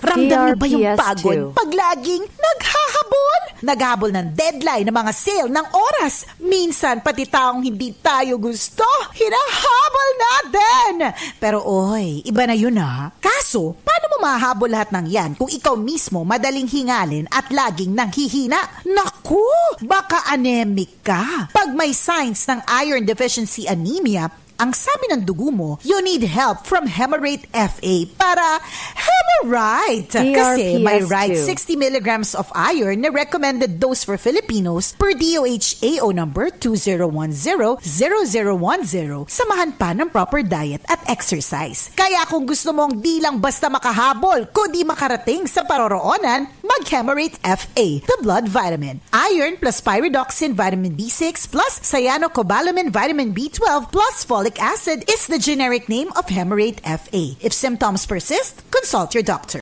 Ramdam niyo ba yung DRPS2. pagod pag laging naghahabol? Naghahabol ng deadline ng mga sale ng oras. Minsan, pati taong hindi tayo gusto, hinahabol natin. Pero oy, iba na yun ha. Kaso, paano mo mahabol lahat ng yan kung ikaw mismo madaling hingalin at laging nanghihina? Naku, baka anemic ka. Pag may signs ng iron deficiency anemia, ang sabi ng dugo mo, you need help from Hemarate FA para Hemarite. Kasi may right 60 milligrams of iron na recommended dose for Filipinos per DOH-AO number 2010-0010. Samahan pa ng proper diet at exercise. Kaya kung gusto mong di lang basta makahabol, kundi makarating sa paroroonan, mag-Hemarate FA, the blood vitamin. Iron plus pyridoxine vitamin B6 plus cyanocobalamin vitamin B12 plus folic acid is the generic name of Hemarate FA. If symptoms persist, consult your doctor.